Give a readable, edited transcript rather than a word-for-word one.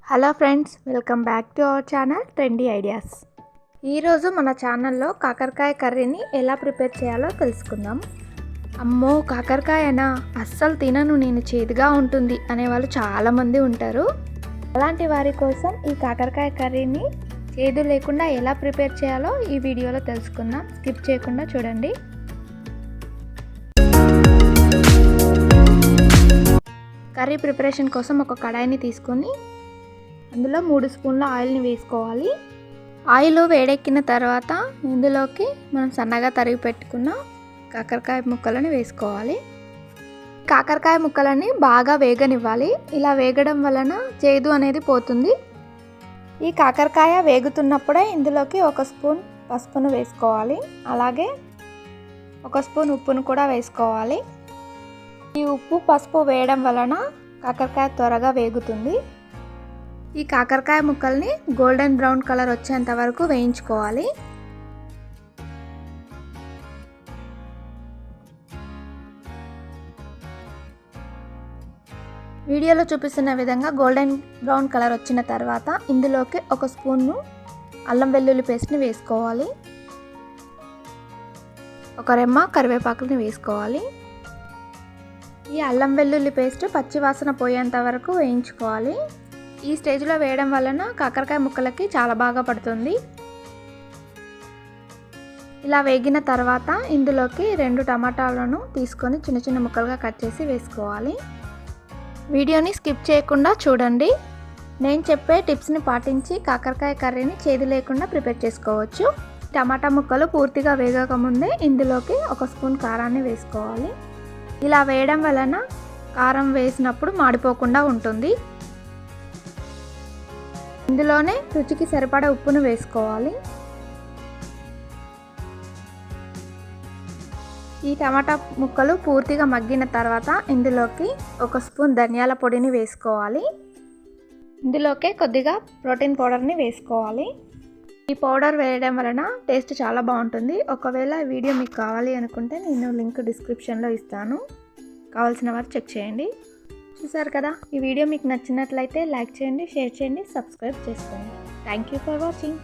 Hello friends, welcome back to our channel trendy ideas. ఈరోజు మన ఛానల్లో కాకరకాయ కర్రీని ఎలా ప్రిపేర్ చేయాలో తెలుసుకుందాం. అమ్మో, కాకరకాయనా, అస్సలు తినను నేను, చేదుగా ఉంటుంది అనేవాళ్ళు చాలామంది ఉంటారు. అలాంటి వారి కోసం ఈ కాకరకాయ కర్రీని చేదు లేకుండా ఎలా ప్రిపేర్ చేయాలో ఈ వీడియోలో తెలుసుకుందాం. స్కిప్ చేయకుండా చూడండి. కర్రీ ప్రిపరేషన్ కోసం ఒక కడాయిని తీసుకొని అందులో 3 స్పూన్ల ఆయిల్ని వేసుకోవాలి. ఆయిల్ వేడెక్కిన తర్వాత ఇందులోకి మనం సన్నగా తరిగి పెట్టుకున్న కాకరకాయ ముక్కలను వేసుకోవాలి. కాకరకాయ ముక్కలని బాగా వేగనివ్వాలి. ఇలా వేగడం వలన చేదు అనేది పోతుంది. ఈ కాకరకాయ వేగుతున్నప్పుడే ఇందులోకి 1 స్పూన్ పసుపును వేసుకోవాలి. అలాగే 1 స్పూన్ ఉప్పును కూడా వేసుకోవాలి. ఈ ఉప్పు పసుపు వేయడం వలన కాకరకాయ త్వరగా వేగుతుంది. ఈ కాకరకాయ ముక్కల్ని గోల్డెన్ బ్రౌన్ కలర్ వచ్చేంత వరకు వేయించుకోవాలి. వీడియోలో చూపిస్తున్న విధంగా గోల్డెన్ బ్రౌన్ కలర్ వచ్చిన తర్వాత ఇందులోకి 1 స్పూన్ను అల్లం వెల్లుల్లి పేస్ట్ని వేసుకోవాలి. 1 రెమ్మ కరివేపాకుని వేసుకోవాలి. ఈ అల్లం వెల్లుల్లి పేస్ట్ పచ్చి వాసన పోయేంత వరకు వేయించుకోవాలి. ఈ స్టేజ్లో వేయడం వలన కాకరకాయ ముక్కలకి చాలా బాగా పడుతుంది. ఇలా వేగిన తర్వాత ఇందులోకి 2 టమాటాలను తీసుకొని చిన్న చిన్న ముక్కలుగా కట్ చేసి వేసుకోవాలి. వీడియోని స్కిప్ చేయకుండా చూడండి. నేను చెప్పే టిప్స్ని పాటించి కాకరకాయ కర్రీని చేదు లేకుండా ప్రిపేర్ చేసుకోవచ్చు. టమాటా ముక్కలు పూర్తిగా వేగకముందే ఇందులోకి 1 స్పూన్ కారాన్ని వేసుకోవాలి. ఇలా వేయడం వలన కారం వేసినప్పుడు మాడిపోకుండా ఉంటుంది. ఇందులోనే రుచికి సరిపడా ఉప్పును వేసుకోవాలి. ఈ టమాటా ముక్కలు పూర్తిగా మగ్గిన తర్వాత ఇందులోకి 1 స్పూన్ ధనియాల పొడిని వేసుకోవాలి. ఇందులోకే కొద్దిగా ప్రోటీన్ పౌడర్ని వేసుకోవాలి. ఈ పౌడర్ వేయడం వలన టేస్ట్ చాలా బాగుంటుంది. ఒకవేళ ఈ వీడియో మీకు కావాలి అనుకుంటే నేను లింక్ డిస్క్రిప్షన్లో ఇస్తాను, కావాల్సిన వారు చెక్ చేయండి. చూసారు కదా, ఈ వీడియో మీకు నచ్చినట్లయితే లైక్ చేయండి, షేర్ చేయండి, సబ్స్క్రైబ్ చేసుకోండి. Thank you for watching.